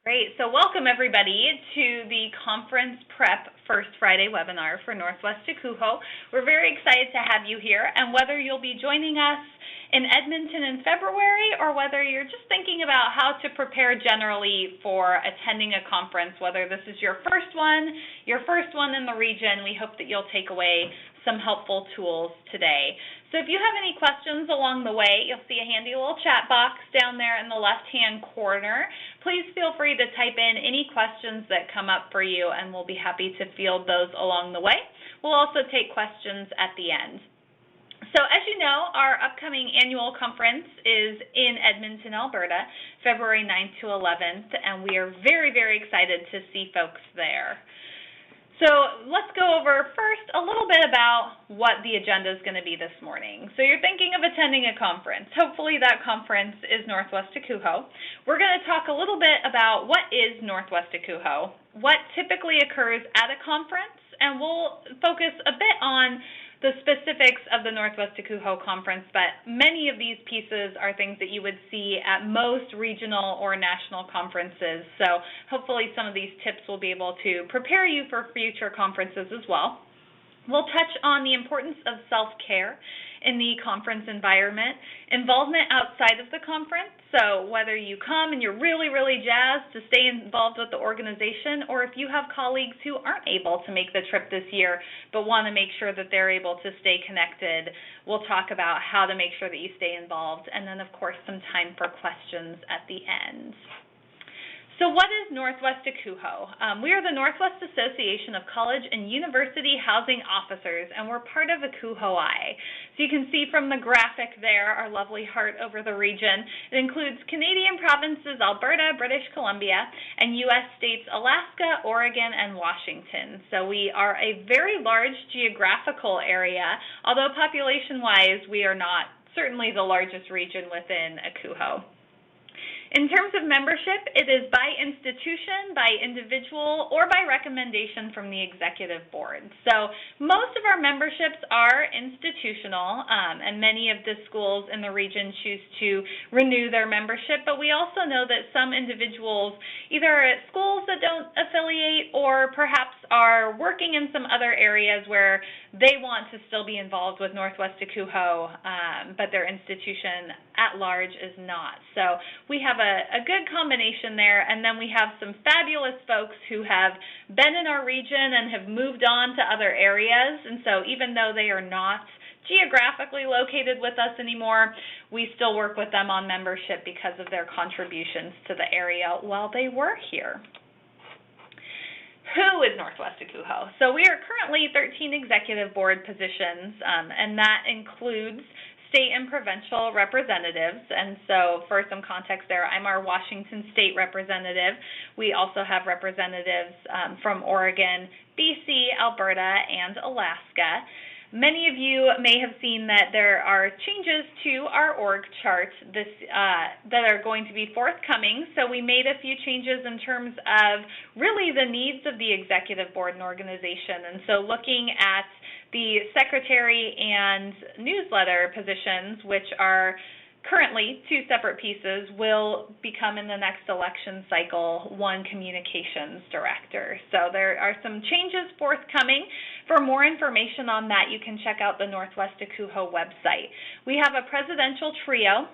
Great. So welcome everybody to the Conference Prep First Friday webinar for Northwest NWACUHO. We're very excited to have you here, and whether you'll be joining us in Edmonton in February or whether you're just thinking about how to prepare generally for attending a conference, whether this is your first one in the region, we hope that you'll take away some helpful tools today. So if you have any questions along the way, you'll see a handy little chat box down there in the left-hand corner. Please feel free to type in any questions that come up for you, and we'll be happy to field those along the way. We'll also take questions at the end. So as you know, our upcoming annual conference is in Edmonton, Alberta, February 9th to 11th, and we are very, very excited to see folks there. So let's go over first a little bit about what the agenda is going to be this morning. So you're thinking of attending a conference. Hopefully that conference is Northwest NWACUHO. We're going to talk a little bit about what is Northwest NWACUHO, what typically occurs at a conference, and we'll focus a bit on the specifics of the Northwest NWACUHO conference, but many of these pieces are things that you would see at most regional or national conferences. So hopefully some of these tips will be able to prepare you for future conferences as well. We'll touch on the importance of self-care in the conference environment, involvement outside of the conference, so whether you come and you're really, really jazzed to stay involved with the organization, or if you have colleagues who aren't able to make the trip this year but want to make sure that they're able to stay connected, we'll talk about how to make sure that you stay involved, and then of course some time for questions at the end. So what is Northwest NWACUHO? We are the Northwest Association of College and University Housing Officers, and we're part of NWACUHO-I. So you can see from the graphic there, our lovely heart over the region. It includes Canadian provinces, Alberta, British Columbia, and U.S. states, Alaska, Oregon, and Washington. So we are a very large geographical area, although population-wise, we are not certainly the largest region within NWACUHO. In terms of membership, it is by institution, by individual, or by recommendation from the executive board. So most of our memberships are institutional, and many of the schools in the region choose to renew their membership, but we also know that some individuals either are at schools that don't affiliate or perhaps are working in some other areas where they want to still be involved with Northwest NWACUHO, but their institution at large is not. So we have a good combination there, and then we have some fabulous folks who have been in our region and have moved on to other areas, and so even though they are not geographically located with us anymore, we still work with them on membership because of their contributions to the area while they were here. Who is Northwest NWACUHO? So we are currently 13 executive board positions, and that includes state and provincial representatives. And so for some context there, I'm our Washington state representative. We also have representatives from Oregon, BC, Alberta, and Alaska. Many of you may have seen that there are changes to our org chart that are going to be forthcoming. So we made a few changes in terms of really the needs of the executive board and organization. And so looking at the secretary and newsletter positions, which are currently two separate pieces, will become in the next election cycle one communications director. So there are some changes forthcoming. For more information on that, you can check out the Northwest NWACUHO website. We have a presidential trio,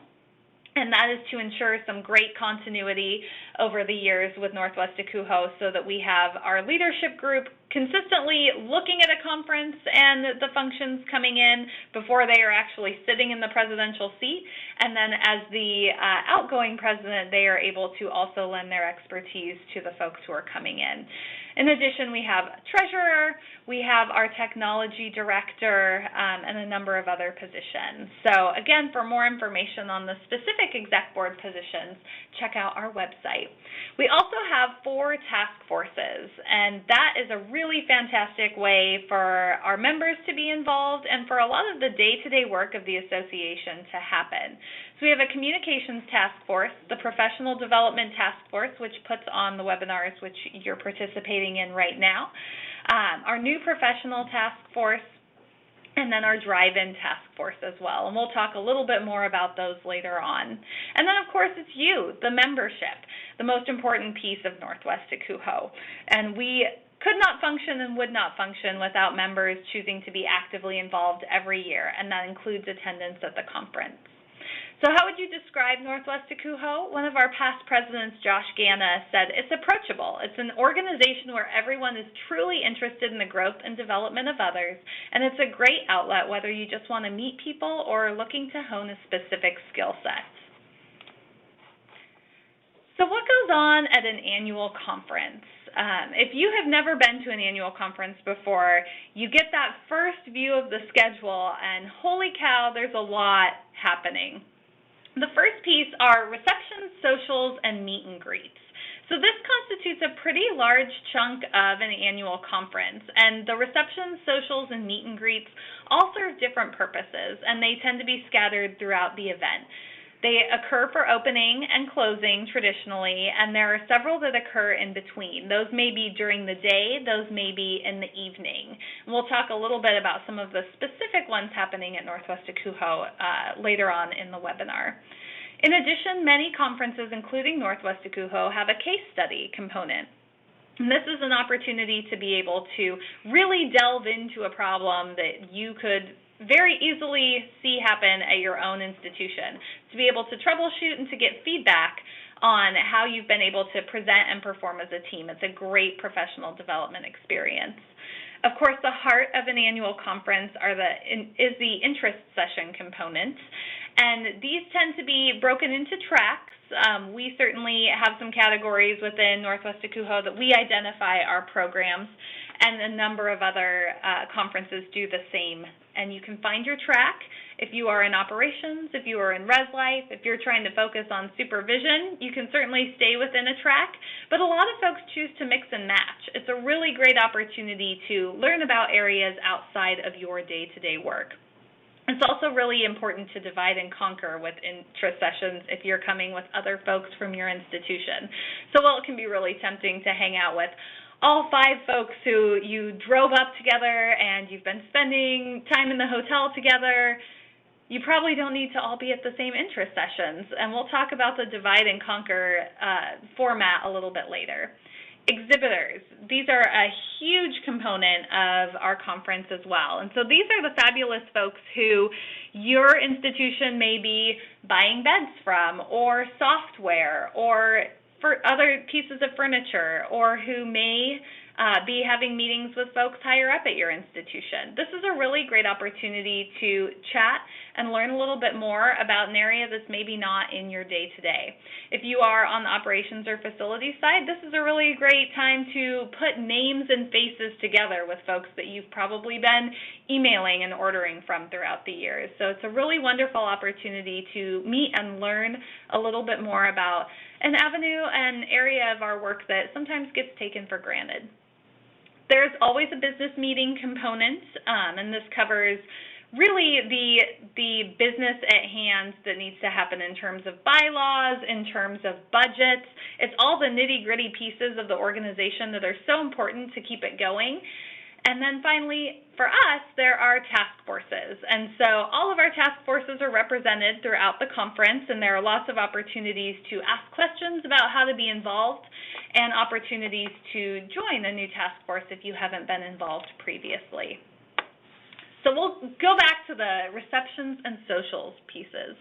and that is to ensure some great continuity over the years with Northwest NWACUHO so that we have our leadership group consistently looking at a conference and the functions coming in before they are actually sitting in the presidential seat. And then as the outgoing president, they are able to also lend their expertise to the folks who are coming in. In addition, we have a treasurer, we have our technology director, and a number of other positions. So again, for more information on the specific exec board positions, check out our website. We also have 4 task forces, and that is a really fantastic way for our members to be involved and for a lot of the day-to-day work of the association to happen. So we have a communications task force, the professional development task force, which puts on the webinars which you're participating in right now, our new professional task force, and then our DriveIn task force as well. And we'll talk a little bit more about those later on. And then, of course, it's you, the membership. the most important piece of Northwest ACUHO. And we could not function and would not function without members choosing to be actively involved every year, and that includes attendance at the conference. So how would you describe Northwest ACUHO? One of our past presidents, Josh Ganna, said it's approachable. It's an organization where everyone is truly interested in the growth and development of others, and it's a great outlet whether you just want to meet people or are looking to hone a specific skill set. So what goes on at an annual conference? If you have never been to an annual conference before, you get that first view of the schedule, and holy cow, there's a lot happening. The first piece are receptions, socials, and meet and greets. So this constitutes a pretty large chunk of an annual conference, and the receptions, socials, and meet and greets all serve different purposes, and they tend to be scattered throughout the event. They occur for opening and closing traditionally, and there are several that occur in between. Those may be during the day, those may be in the evening. And we'll talk a little bit about some of the specific ones happening at Northwest ACUHO later on in the webinar. In addition, many conferences, including Northwest ACUHO, have a case study component. And this is an opportunity to be able to really delve into a problem that you could very easily see happen at your own institution, to be able to troubleshoot and to get feedback on how you've been able to present and perform as a team. It's a great professional development experience. Of course, the heart of an annual conference is the interest session component, and these tend to be broken into tracks. We certainly have some categories within Northwest ACUHO that we identify our programs, and a number of other conferences do the same. And you can find your track if you are in operations, if you are in res life, if you're trying to focus on supervision, you can certainly stay within a track, but a lot of folks choose to mix and match. It's a really great opportunity to learn about areas outside of your day-to-day work. It's also really important to divide and conquer with interest sessions if you're coming with other folks from your institution. So while it can be really tempting to hang out with all 5 folks who you drove up together and you've been spending time in the hotel together, you probably don't need to all be at the same interest sessions. And we'll talk about the divide and conquer format a little bit later. Exhibitors. These are a huge component of our conference as well. And so these are the fabulous folks who your institution may be buying beds from, or software, or for other pieces of furniture, or who may be having meetings with folks higher up at your institution. This is a really great opportunity to chat and learn a little bit more about an area that's maybe not in your day-to-day. If you are on the operations or facilities side, this is a really great time to put names and faces together with folks that you've probably been emailing and ordering from throughout the years. So it's a really wonderful opportunity to meet and learn a little bit more about an avenue and area of our work that sometimes gets taken for granted. There's always a business meeting component, and this covers really the business at hand that needs to happen in terms of bylaws, in terms of budgets. It's all the nitty-gritty pieces of the organization that are so important to keep it going. And then finally, for us, there are task forces. And so all of our task forces are represented throughout the conference, and there are lots of opportunities to ask questions about how to be involved and opportunities to join a new task force if you haven't been involved previously. So we'll go back to the receptions and socials pieces.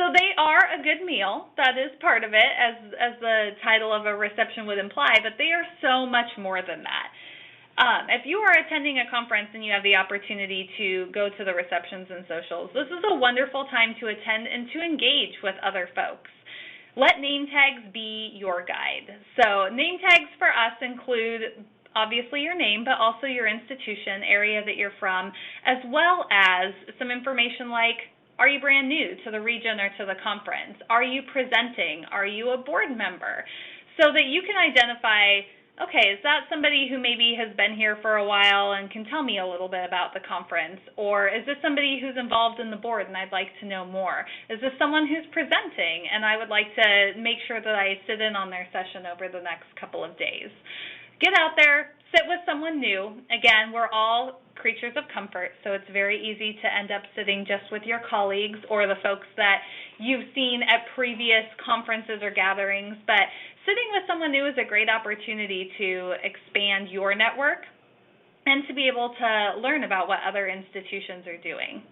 So they are a good meal. That is part of it, as the title of a reception would imply, but they are so much more than that. If you are attending a conference and you have the opportunity to go to the receptions and socials, this is a wonderful time to attend and to engage with other folks. Let name tags be your guide. So name tags for us include obviously your name, but also your institution, area that you're from, as well as some information like, are you brand new to the region or to the conference? Are you presenting? Are you a board member? So that you can identify, okay, is that somebody who maybe has been here for a while and can tell me a little bit about the conference? Or is this somebody who's involved in the board and I'd like to know more? Is this someone who's presenting and I would like to make sure that I sit in on their session over the next couple of days? Get out there, sit with someone new. Again, we're all creatures of comfort, so it's very easy to end up sitting just with your colleagues or the folks that you've seen at previous conferences or gatherings. But sitting with someone new is a great opportunity to expand your network and to be able to learn about what other institutions are doing.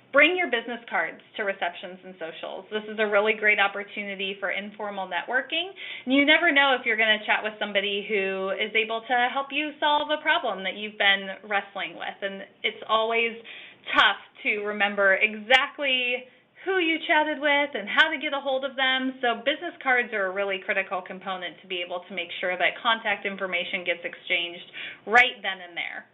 Bring your business cards to receptions and socials. This is a really great opportunity for informal networking. And you never know if you're going to chat with somebody who is able to help you solve a problem that you've been wrestling with. And it's always tough to remember exactly who you chatted with and how to get a hold of them. So business cards are a really critical component to be able to make sure that contact information gets exchanged right then and there.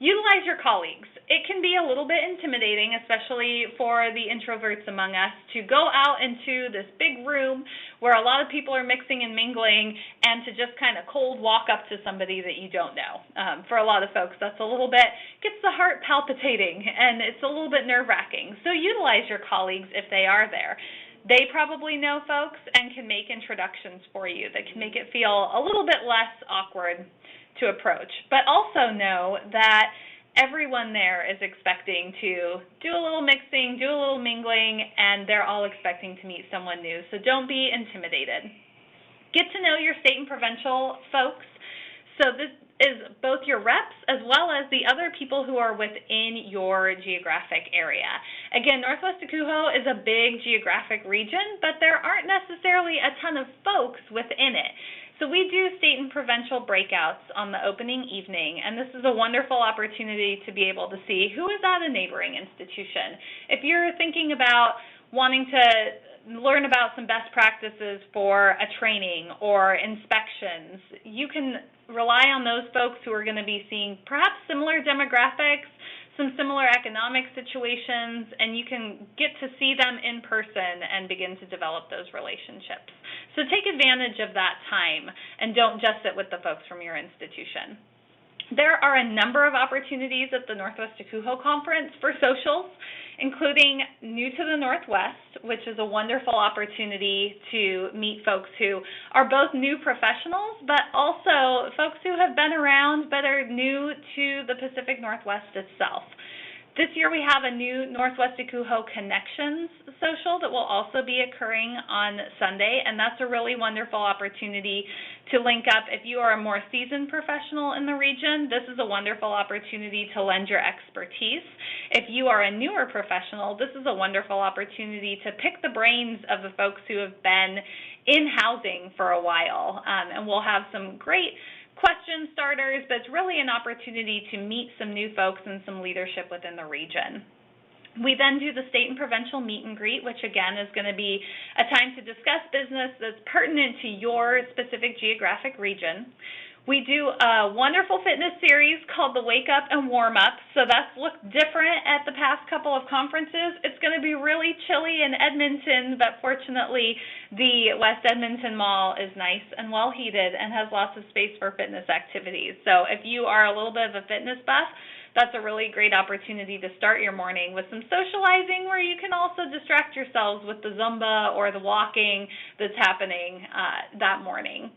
Utilize your colleagues. It can be a little bit intimidating, especially for the introverts among us, to go out into this big room where a lot of people are mixing and mingling and to just kind of cold walk up to somebody that you don't know. For a lot of folks, that's a little bit, gets the heart palpitating, and it's a little bit nerve-wracking. So utilize your colleagues if they are there. They probably know folks and can make introductions for you that can make it feel a little bit less awkward to approach. But also know that everyone there is expecting to do a little mixing, do a little mingling, and they're all expecting to meet someone new. So don't be intimidated. Get to know your state and provincial folks. So this is both your reps as well as the other people who are within your geographic area. Again, Northwest NWACUHO is a big geographic region, but there aren't necessarily a ton of folks within it. So we do state and provincial breakouts on the opening evening, and this is a wonderful opportunity to be able to see who is at a neighboring institution. If you're thinking about wanting to learn about some best practices for a training or inspections, you can rely on those folks who are going to be seeing perhaps similar demographics, some similar economic situations, and you can get to see them in person and begin to develop those relationships. So take advantage of that time and don't just sit with the folks from your institution. There are a number of opportunities at the Northwest NWACUHO Conference for socials, including New to the Northwest, which is a wonderful opportunity to meet folks who are both new professionals, but also folks who have been around but are new to the Pacific Northwest itself. This year we have a new Northwest NWACUHO Connections social that will also be occurring on Sunday, and that's a really wonderful opportunity to link up. If you are a more seasoned professional in the region, this is a wonderful opportunity to lend your expertise. If you are a newer professional, this is a wonderful opportunity to pick the brains of the folks who have been in housing for a while, and we'll have some great question starters, but it's really an opportunity to meet some new folks and some leadership within the region. We then do the state and provincial meet and greet, which again is going to be a time to discuss business that's pertinent to your specific geographic region. We do a wonderful fitness series called the Wake Up and Warm Up, so that's looked different at the past couple of conferences. It's going to be really chilly in Edmonton, but fortunately the West Edmonton Mall is nice and well heated and has lots of space for fitness activities. So if you are a little bit of a fitness buff, that's a really great opportunity to start your morning with some socializing where you can also distract yourselves with the Zumba or the walking that's happening that morning.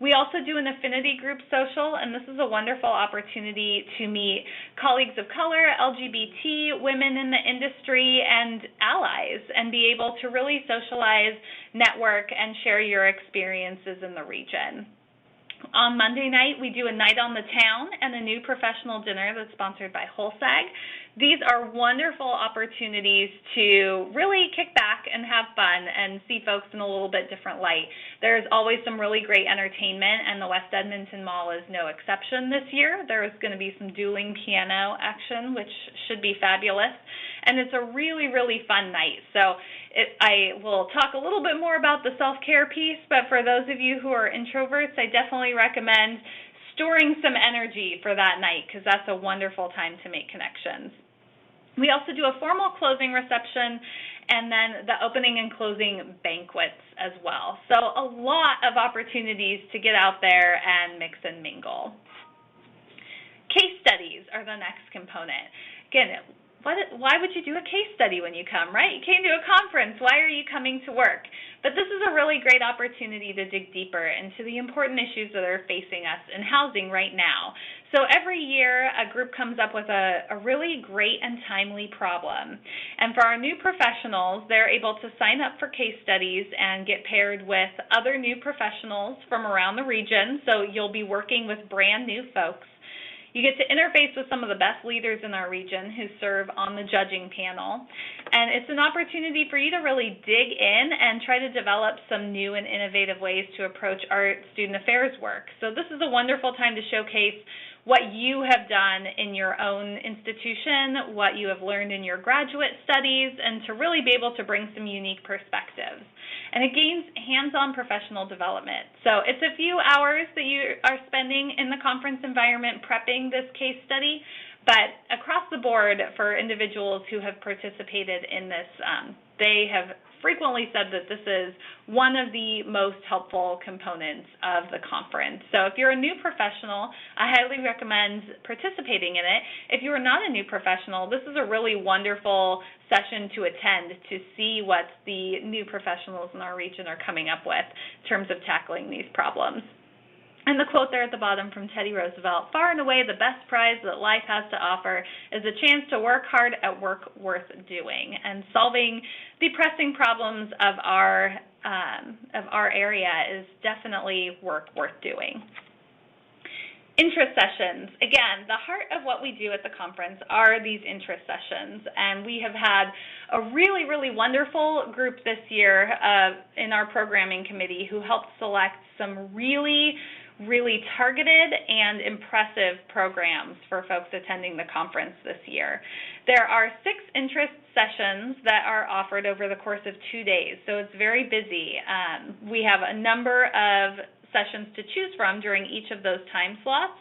We also do an affinity group social, and this is a wonderful opportunity to meet colleagues of color, LGBT, women in the industry, and allies, and be able to really socialize, network, and share your experiences in the region. On Monday night, we do a night on the town and a new professional dinner that's sponsored by Holsag. These are wonderful opportunities to really kick back and have fun and see folks in a little bit different light. There's always some really great entertainment, and the West Edmonton Mall is no exception this year. There is going to be some dueling piano action, which should be fabulous, and it's a really, really fun night. So I will talk a little bit more about the self-care piece, but for those of you who are introverts, I definitely recommend storing some energy for that night because that's a wonderful time to make connections. We also do a formal closing reception and then the opening and closing banquets as well. So a lot of opportunities to get out there and mix and mingle. Case studies are the next component. Again, why would you do a case study when you come, right? You came to a conference. Why are you coming to work? But this is a really great opportunity to dig deeper into the important issues that are facing us in housing right now. So every year, a group comes up with a really great and timely problem. And for our new professionals, they're able to sign up for case studies and get paired with other new professionals from around the region. So you'll be working with brand new folks. You get to interface with some of the best leaders in our region who serve on the judging panel. And it's an opportunity for you to really dig in and try to develop some new and innovative ways to approach our student affairs work. So this is a wonderful time to showcase what you have done in your own institution, what you have learned in your graduate studies, and to really be able to bring some unique perspectives. And it gains hands-on professional development. So it's a few hours that you are spending in the conference environment prepping this case study, but across the board for individuals who have participated in this, they have frequently said that this is one of the most helpful components of the conference. So if you're a new professional, I highly recommend participating in it. If you are not a new professional, this is a really wonderful session to attend to see what the new professionals in our region are coming up with in terms of tackling these problems. And the quote there at the bottom from Teddy Roosevelt, "Far and away the best prize that life has to offer is a chance to work hard at work worth doing." And solving the pressing problems of our area is definitely work worth doing. Interest sessions. Again, the heart of what we do at the conference are these interest sessions, and we have had a really, really wonderful group this year in our programming committee who helped select some really targeted and impressive programs for folks attending the conference this year. There are 6 interest sessions that are offered over the course of 2 days, so it's very busy. We have a number of sessions to choose from during each of those time slots,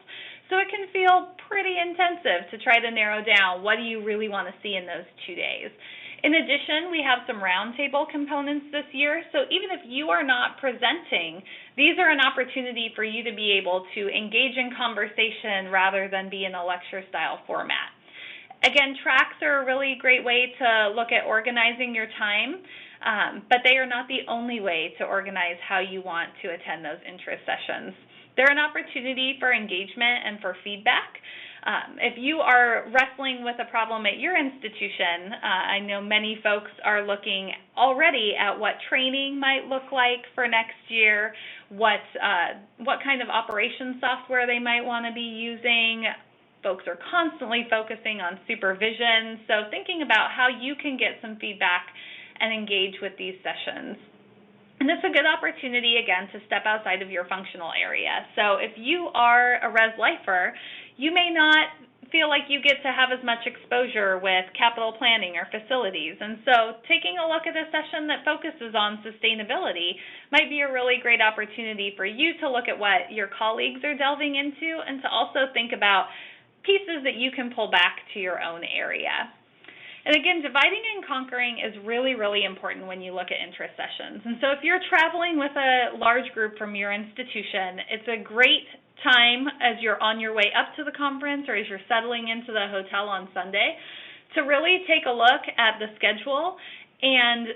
so it can feel pretty intensive to try to narrow down what do you really want to see in those 2 days. In addition, we have some roundtable components this year, so even if you are not presenting, these are an opportunity for you to be able to engage in conversation rather than be in a lecture-style format. Again, tracks are a really great way to look at organizing your time, but they are not the only way to organize how you want to attend those interest sessions. They're an opportunity for engagement and for feedback. If you are wrestling with a problem at your institution, I know many folks are looking already at what training might look like for next year, what kind of operations software they might want to be using. Folks are constantly focusing on supervision, so thinking about how you can get some feedback and engage with these sessions. And it's a good opportunity, again, to step outside of your functional area. So if you are a res lifer, you may not feel like you get to have as much exposure with capital planning or facilities. And so taking a look at a session that focuses on sustainability might be a really great opportunity for you to look at what your colleagues are delving into and to also think about pieces that you can pull back to your own area. And again, dividing and conquering is really, really important when you look at interest sessions. And so if you're traveling with a large group from your institution, it's a great time as you're on your way up to the conference or as you're settling into the hotel on Sunday to really take a look at the schedule and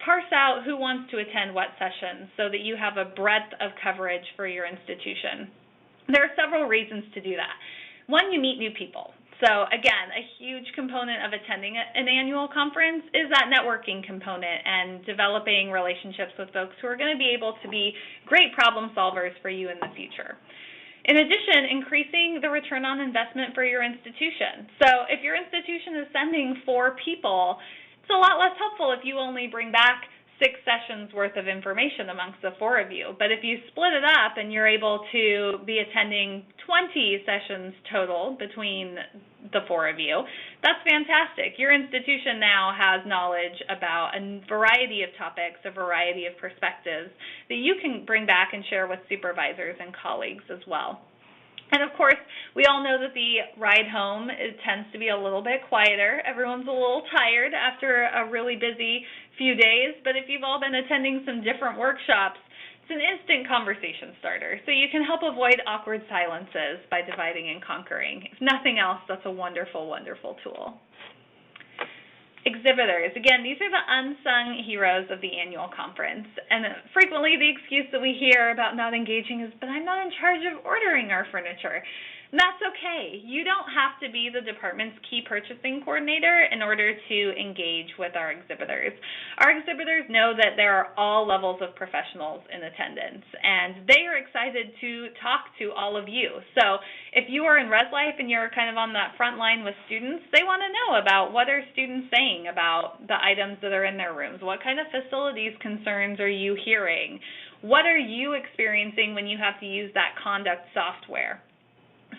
parse out who wants to attend what sessions so that you have a breadth of coverage for your institution. There are several reasons to do that. One, you meet new people. So again, a huge component of attending an annual conference is that networking component and developing relationships with folks who are going to be able to be great problem solvers for you in the future. In addition, increasing the return on investment for your institution. So if your institution is sending 4 people, it's a lot less helpful if you only bring back 6 sessions worth of information amongst the 4 of you. But if you split it up and you're able to be attending 20 sessions total between the 4 of you, that's fantastic. Your institution now has knowledge about a variety of topics, a variety of perspectives that you can bring back and share with supervisors and colleagues as well. And of course, we all know that the ride home tends to be a little bit quieter. Everyone's a little tired after a really busy few days, but if you've all been attending some different workshops, it's an instant conversation starter. So you can help avoid awkward silences by dividing and conquering. If nothing else, that's a wonderful, wonderful tool. Exhibitors. Again, these are the unsung heroes of the annual conference. And frequently the excuse that we hear about not engaging is, but I'm not in charge of ordering our furniture. And that's okay. You don't have to be the department's key purchasing coordinator in order to engage with our exhibitors. Our exhibitors know that there are all levels of professionals in attendance, and they are excited to talk to all of you. So if you are in Res Life and you're kind of on that front line with students, they want to know about what are students saying about the items that are in their rooms. What kind of facilities concerns are you hearing? What are you experiencing when you have to use that conduct software?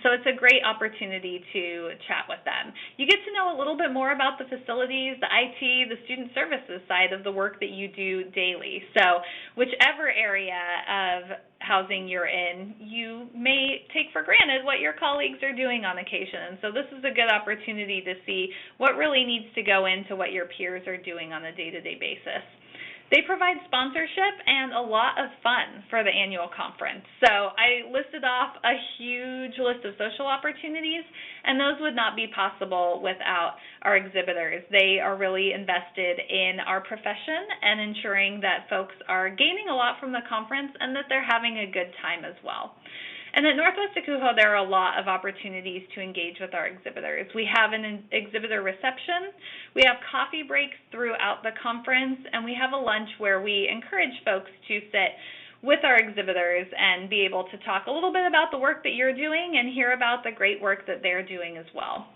So it's a great opportunity to chat with them. You get to know a little bit more about the facilities, the IT, the student services side of the work that you do daily. So whichever area of housing you're in, you may take for granted what your colleagues are doing on occasion. And so this is a good opportunity to see what really needs to go into what your peers are doing on a day-to-day basis. They provide sponsorship and a lot of fun for the annual conference. So I listed off a huge list of social opportunities, and those would not be possible without our exhibitors. They are really invested in our profession and ensuring that folks are gaining a lot from the conference and that they're having a good time as well. And at Northwest NWACUHO, there are a lot of opportunities to engage with our exhibitors. We have an exhibitor reception, we have coffee breaks throughout the conference, and we have a lunch where we encourage folks to sit with our exhibitors and be able to talk a little bit about the work that you're doing and hear about the great work that they're doing as well.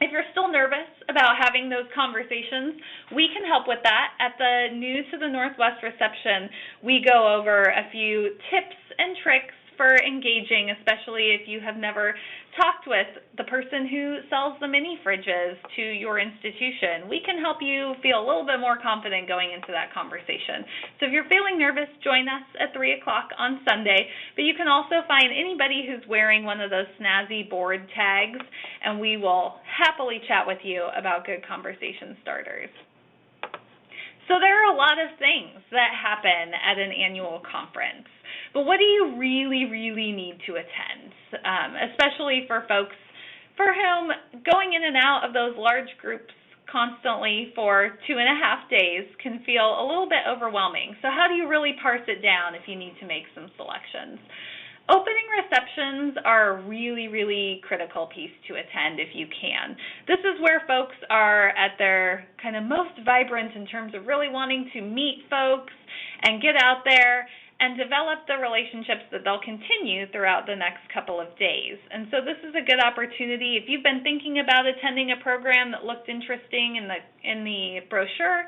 If you're still nervous about having those conversations, we can help with that. At the New to the Northwest reception, we go over a few tips and tricks for engaging, especially if you have never talked with the person who sells the mini fridges to your institution. We can help you feel a little bit more confident going into that conversation. So if you're feeling nervous, join us at 3 o'clock on Sunday, but you can also find anybody who's wearing one of those snazzy board tags, and we will happily chat with you about good conversation starters. So there are a lot of things that happen at an annual conference. But what do you really, really need to attend, especially for folks for whom going in and out of those large groups constantly for 2.5 days can feel a little bit overwhelming. So how do you really parse it down if you need to make some selections? Opening receptions are a really, really critical piece to attend if you can. This is where folks are at their kind of most vibrant in terms of really wanting to meet folks and get out there and develop the relationships that they'll continue throughout the next couple of days. And so this is a good opportunity. If you've been thinking about attending a program that looked interesting in the brochure,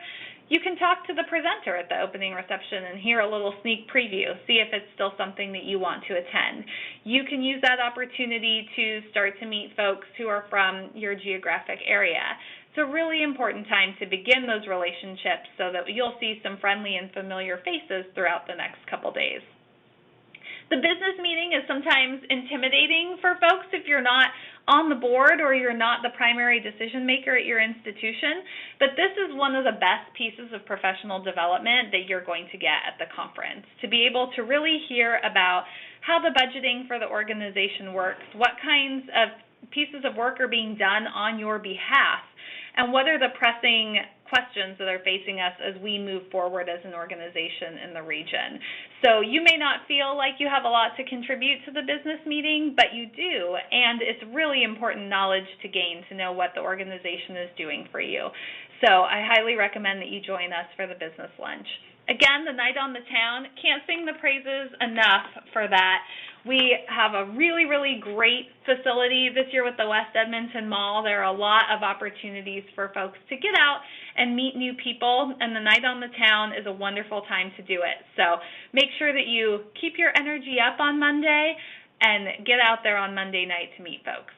you can talk to the presenter at the opening reception and hear a little sneak preview, see if it's still something that you want to attend. You can use that opportunity to start to meet folks who are from your geographic area. It's a really important time to begin those relationships so that you'll see some friendly and familiar faces throughout the next couple days. The business meeting is sometimes intimidating for folks if you're not on the board or you're not the primary decision maker at your institution, but this is one of the best pieces of professional development that you're going to get at the conference, to be able to really hear about how the budgeting for the organization works, what kinds of pieces of work are being done on your behalf, and what are the pressing questions that are facing us as we move forward as an organization in the region. So you may not feel like you have a lot to contribute to the business meeting, but you do, and it's really important knowledge to gain to know what the organization is doing for you. So I highly recommend that you join us for the business lunch. Again, the night on the town, can't sing the praises enough for that. We have a really, really great facility this year with the West Edmonton Mall. There are a lot of opportunities for folks to get out and meet new people, and the night on the town is a wonderful time to do it. So make sure that you keep your energy up on Monday and get out there on Monday night to meet folks.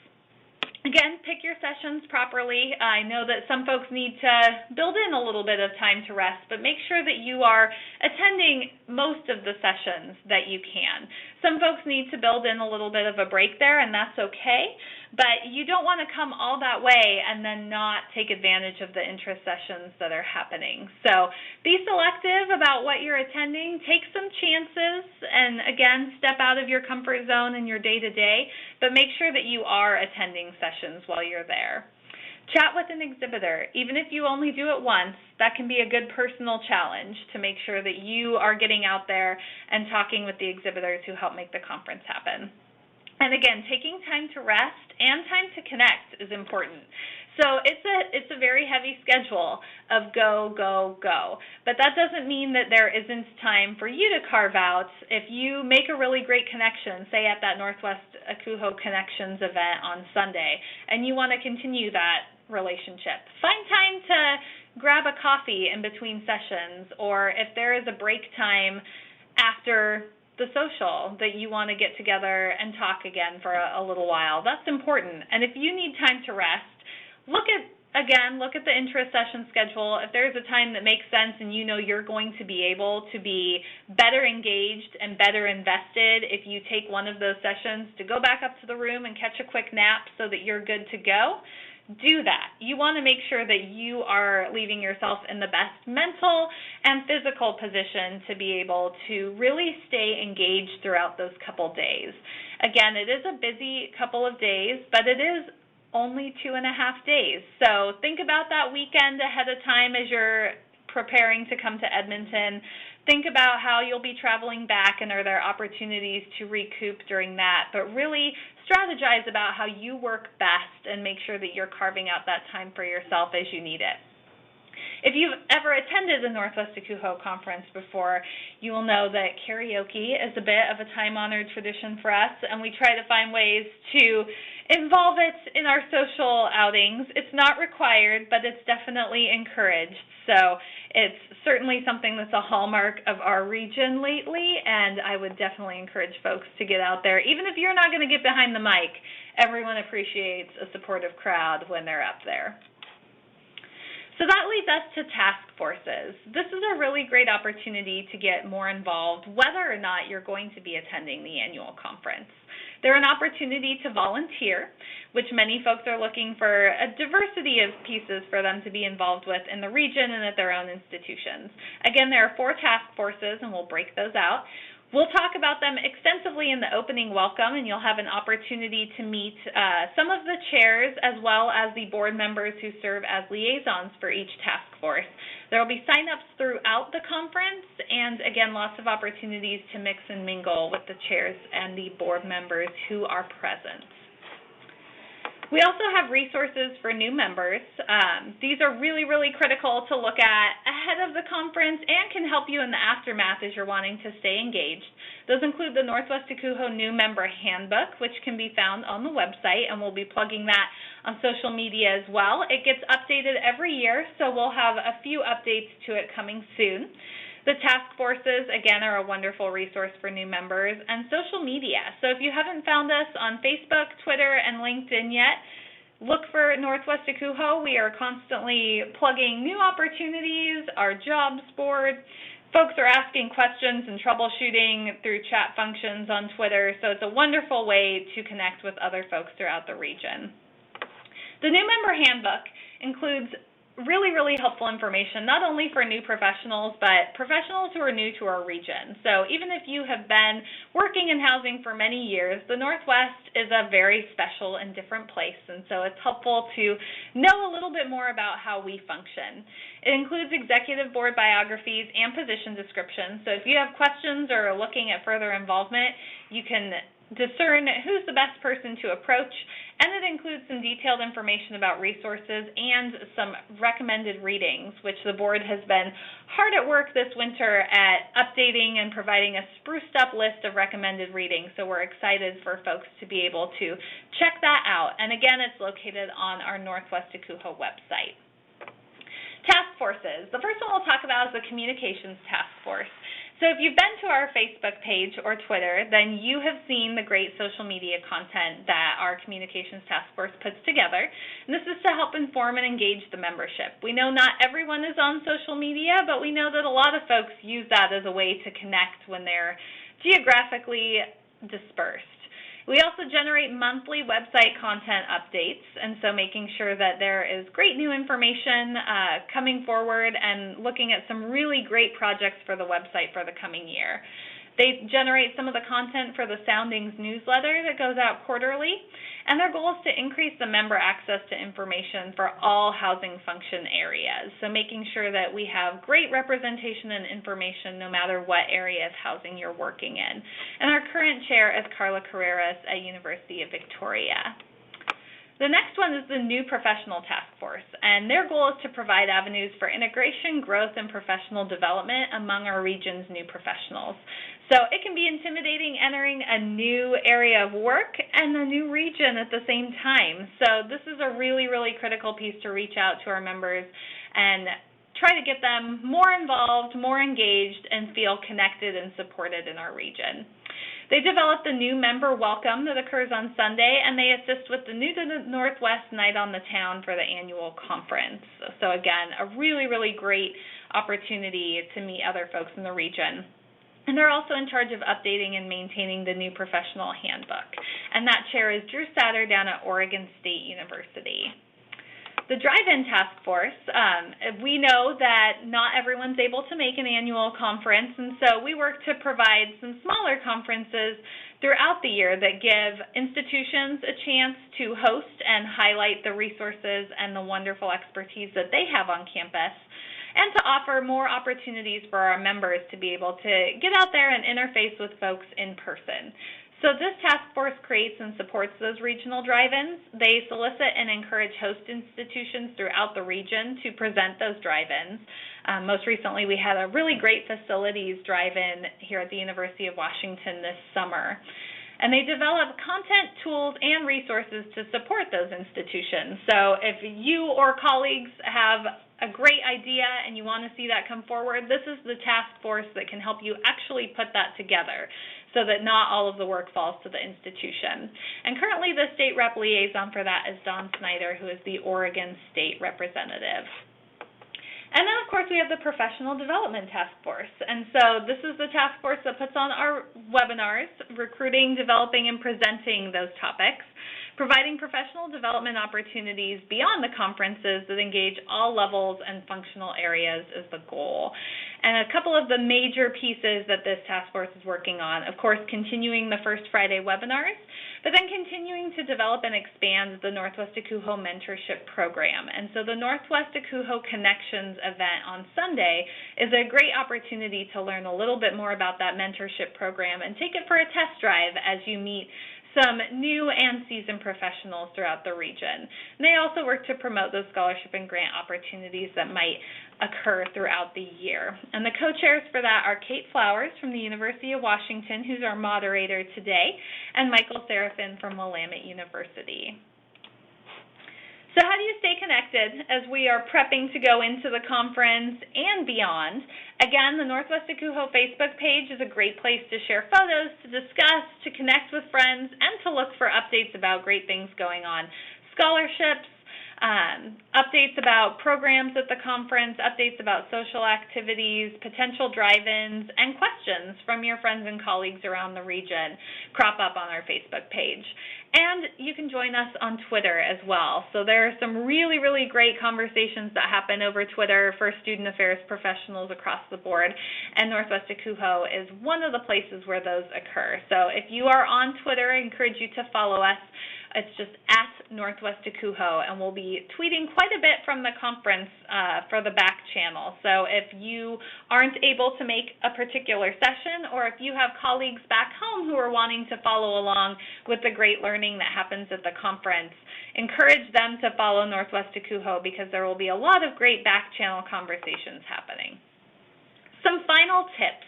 Again, pick your sessions properly. I know that some folks need to build in a little bit of time to rest, but make sure that you are attending most of the sessions that you can. Some folks need to build in a little bit of a break there, and that's okay, but you don't want to come all that way and then not take advantage of the interest sessions that are happening. So be selective about what you're attending. Take some chances, and again, step out of your comfort zone in your day-to-day, but make sure that you are attending sessions while you're there. Chat with an exhibitor. Even if you only do it once, that can be a good personal challenge to make sure that you are getting out there and talking with the exhibitors who help make the conference happen. And again, taking time to rest and time to connect is important. So it's a very heavy schedule of go, go, go. But that doesn't mean that there isn't time for you to carve out. If you make a really great connection, say at that NWACUHO Connections event on Sunday, and you want to continue that relationship, find time to grab a coffee in between sessions, or if there is a break time after the social that you want to get together and talk again for a little while. That's important. And if you need time to rest, look at the intra-session schedule. If there's a time that makes sense and you know you're going to be able to be better engaged and better invested if you take one of those sessions to go back up to the room and catch a quick nap so that you're good to go, do that. You want to make sure that you are leaving yourself in the best mental and physical position to be able to really stay engaged throughout those couple days. Again, it is a busy couple of days, but it is only 2.5 days. So think about that weekend ahead of time as you're preparing to come to Edmonton. Think about how you'll be traveling back and are there opportunities to recoup during that. But really strategize about how you work best and make sure that you're carving out that time for yourself as you need it. If you've ever attended the NWACUHO conference before, you will know that karaoke is a bit of a time-honored tradition for us, and we try to find ways to involve it in our social outings. It's not required, but it's definitely encouraged. So it's certainly something that's a hallmark of our region lately, and I would definitely encourage folks to get out there. Even if you're not going to get behind the mic, everyone appreciates a supportive crowd when they're up there. So that leads us to task forces. This is a really great opportunity to get more involved, whether or not you're going to be attending the annual conference. They're an opportunity to volunteer, which many folks are looking for a diversity of pieces for them to be involved with in the region and at their own institutions. Again, there are 4 task forces, and we'll break those out. We'll talk about them extensively in the opening welcome, and you'll have an opportunity to meet some of the chairs as well as the board members who serve as liaisons for each task force. There will be sign-ups throughout the conference, and again, lots of opportunities to mix and mingle with the chairs and the board members who are present. We also have resources for new members. These are really, really critical to look at ahead of the conference and can help you in the aftermath as you're wanting to stay engaged. Those include the NWACUHO New Member Handbook, which can be found on the website, and we'll be plugging that on social media as well. It gets updated every year, so we'll have a few updates to it coming soon. The task forces, again, are a wonderful resource for new members, and social media. So if you haven't found us on Facebook, Twitter, and LinkedIn yet, look for NWACUHO. We are constantly plugging new opportunities, our jobs board. Folks are asking questions and troubleshooting through chat functions on Twitter, so it's a wonderful way to connect with other folks throughout the region. The New Member Handbook includes really, really helpful information, not only for new professionals, but professionals who are new to our region. So even if you have been working in housing for many years, the Northwest is a very special and different place, and so it's helpful to know a little bit more about how we function. It includes executive board biographies and position descriptions, so if you have questions or are looking at further involvement, you can discern who's the best person to approach, and it includes some detailed information about resources and some recommended readings, which the board has been hard at work this winter at updating and providing a spruced up list of recommended readings, so we're excited for folks to be able to check that out. And again, it's located on our NWACUHO website. Task forces. The first one we'll talk about is the Communications Task Force. So if you've been to our Facebook page or Twitter, then you have seen the great social media content that our Communications Task Force puts together. And this is to help inform and engage the membership. We know not everyone is on social media, but we know that a lot of folks use that as a way to connect when they're geographically dispersed. We also generate monthly website content updates, and so making sure that there is great new information coming forward and looking at some really great projects for the website for the coming year. They generate some of the content for the Soundings newsletter that goes out quarterly, and their goal is to increase the member access to information for all housing function areas, so making sure that we have great representation and information no matter what area of housing you're working in. And our current chair is Carla Carreras at University of Victoria. The next one is the New Professional Task Force, and their goal is to provide avenues for integration, growth, and professional development among our region's new professionals. So it can be intimidating entering a new area of work and a new region at the same time. So this is a really, really critical piece to reach out to our members and try to get them more involved, more engaged, and feel connected and supported in our region. They developed a new member welcome that occurs on Sunday, and they assist with the New to the Northwest Night on the Town for the annual conference. So again, a really, really great opportunity to meet other folks in the region. And they're also in charge of updating and maintaining the New Professional Handbook. And that chair is Drew Satter down at Oregon State University. The DriveIn Task Force, we know that not everyone's able to make an annual conference, and so we work to provide some smaller conferences throughout the year that give institutions a chance to host and highlight the resources and the wonderful expertise that they have on campus, and to offer more opportunities for our members to be able to get out there and interface with folks in person. So this task force creates and supports those regional drive-ins. They solicit and encourage host institutions throughout the region to present those drive-ins. Most recently, we had a really great facilities drive-in here at the University of Washington this summer. And they develop content, tools, and resources to support those institutions. So if you or colleagues have a great idea and you want to see that come forward, this is the task force that can help you actually put that together so that not all of the work falls to the institution. And currently the state rep liaison for that is Don Snyder, who is the Oregon State representative. And then, of course, we have the Professional Development Task Force. And so this is the task force that puts on our webinars, recruiting, developing, and presenting those topics. Providing professional development opportunities beyond the conferences that engage all levels and functional areas is the goal. And a couple of the major pieces that this task force is working on, of course, continuing the First Friday webinars, but then continuing to develop and expand the Northwest NWACUHO Mentorship Program. And so the Northwest NWACUHO Connections event on Sunday is a great opportunity to learn a little bit more about that mentorship program and take it for a test drive as you meet some new and seasoned professionals throughout the region. And they also work to promote those scholarship and grant opportunities that might occur throughout the year. And the co-chairs for that are Kate Flowers from the University of Washington, who's our moderator today, and Michael Serafin from Willamette University. So how do you stay connected as we are prepping to go into the conference and beyond? Again, the Northwest NWACUHO Facebook page is a great place to share photos, to discuss, to connect with friends, and to look for updates about great things going on. Scholarships, updates about programs at the conference, updates about social activities, potential drive-ins, and questions from your friends and colleagues around the region crop up on our Facebook page. And you can join us on Twitter as well. So there are some really, really great conversations that happen over Twitter for student affairs professionals across the board, and Northwest NWACUHO is one of the places where those occur. So if you are on Twitter, I encourage you to follow us. It's just at Northwest NWACUHO, and we'll be tweeting quite a bit from the conference for the back channel. So if you aren't able to make a particular session, or if you have colleagues back home who are wanting to follow along with the great learning that happens at the conference, encourage them to follow Northwest NWACUHO because there will be a lot of great back channel conversations happening. Some final tips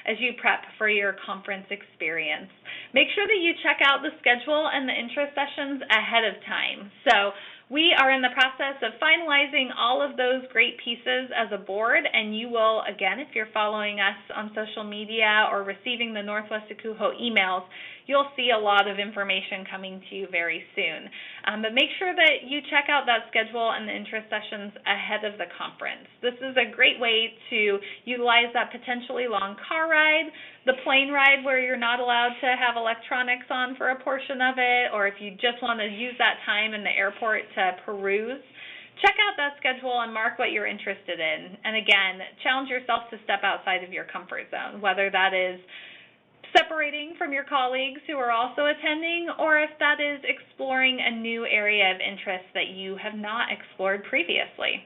as you prep for your conference experience. Make sure that you check out the schedule and the intro sessions ahead of time. So we are in the process of finalizing all of those great pieces as a board, and you will, again, if you're following us on social media or receiving the Northwest NWACUHO emails, you'll see a lot of information coming to you very soon. But make sure that you check out that schedule and the interest sessions ahead of the conference. This is a great way to utilize that potentially long car ride, the plane ride where you're not allowed to have electronics on for a portion of it, or if you just want to use that time in the airport to peruse. Check out that schedule and mark what you're interested in. And again, challenge yourself to step outside of your comfort zone, whether that is separating from your colleagues who are also attending, or if that is exploring a new area of interest that you have not explored previously.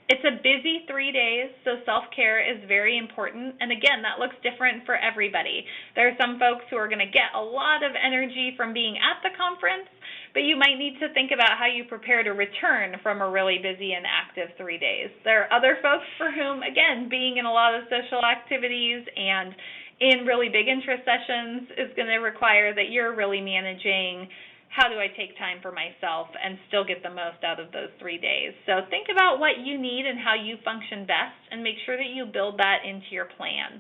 It's a busy 3 days, so self-care is very important, and again, that looks different for everybody. There are some folks who are going to get a lot of energy from being at the conference, but you might need to think about how you prepare to return from a really busy and active 3 days. There are other folks for whom, again, being in a lot of social activities and in really big interest sessions is going to require that you're really managing how do I take time for myself and still get the most out of those 3 days. So think about what you need and how you function best and make sure that you build that into your plan.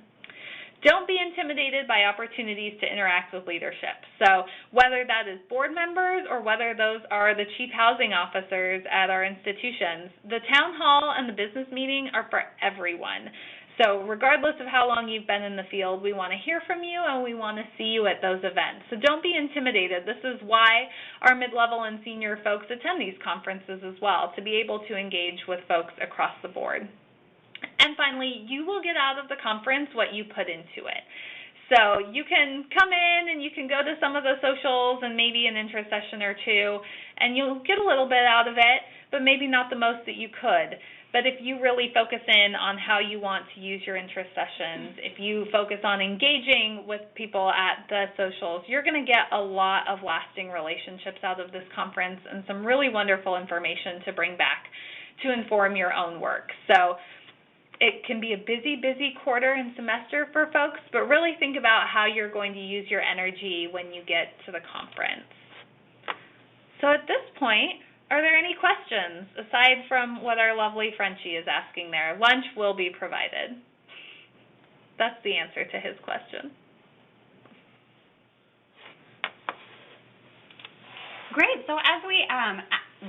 Don't be intimidated by opportunities to interact with leadership. So whether that is board members or whether those are the chief housing officers at our institutions, the town hall and the business meeting are for everyone. So regardless of how long you've been in the field, we want to hear from you and we want to see you at those events. So don't be intimidated. This is why our mid-level and senior folks attend these conferences as well, to be able to engage with folks across the board. And finally, you will get out of the conference what you put into it. So you can come in and you can go to some of the socials and maybe an interest session or two, and you'll get a little bit out of it, but maybe not the most that you could. But if you really focus in on how you want to use your interest sessions, if you focus on engaging with people at the socials, you're going to get a lot of lasting relationships out of this conference and some really wonderful information to bring back to inform your own work. So it can be a busy, busy quarter and semester for folks, but really think about how you're going to use your energy when you get to the conference. So at this point, are there any questions aside from what our lovely Frenchie is asking there? Lunch will be provided. That's the answer to his question. Great. So as we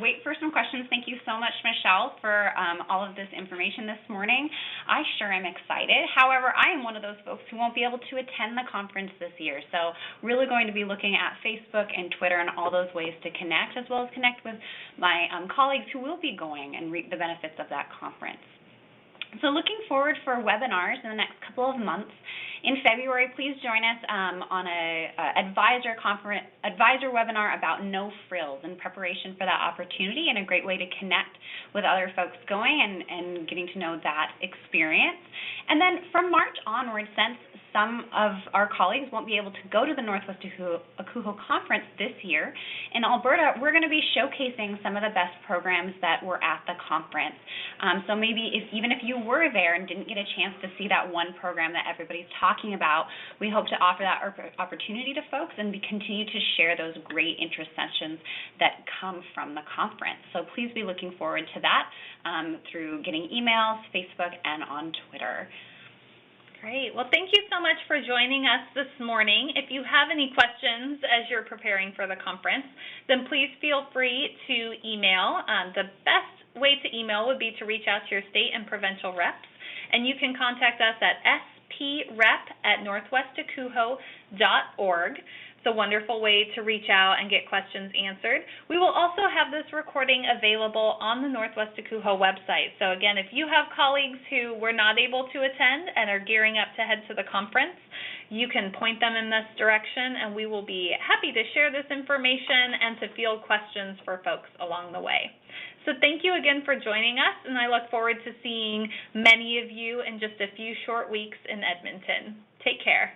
wait for some questions, thank you so much, Michelle, for all of this information this morning. I sure am excited. However, I am one of those folks who won't be able to attend the conference this year. So really going to be looking at Facebook and Twitter and all those ways to connect, as well as connect with my colleagues who will be going and reap the benefits of that conference. So looking forward for webinars in the next couple of months. In February, please join us on a advisor webinar about no frills in preparation for that opportunity, and a great way to connect with other folks going and getting to know that experience. And then from March onward, since some of our colleagues won't be able to go to the Northwest NWACUHO conference this year, in Alberta, we're going to be showcasing some of the best programs that were at the conference. So maybe even if you were there and didn't get a chance to see that one program that everybody's talking about, we hope to offer that opportunity to folks and continue to share those great interest sessions that come from the conference. So please be looking forward to that through getting emails, Facebook, and on Twitter. Great. Well, thank you so much for joining us this morning. If you have any questions as you're preparing for the conference, then please feel free to email. The best way to email would be to reach out to your state and provincial reps, and you can contact us at sprep@northwestacuho.org. It's a wonderful way to reach out and get questions answered. We will also have this recording available on the Northwest NWACUHO website. So again, if you have colleagues who were not able to attend and are gearing up to head to the conference, you can point them in this direction, and we will be happy to share this information and to field questions for folks along the way. So thank you again for joining us, and I look forward to seeing many of you in just a few short weeks in Edmonton. Take care.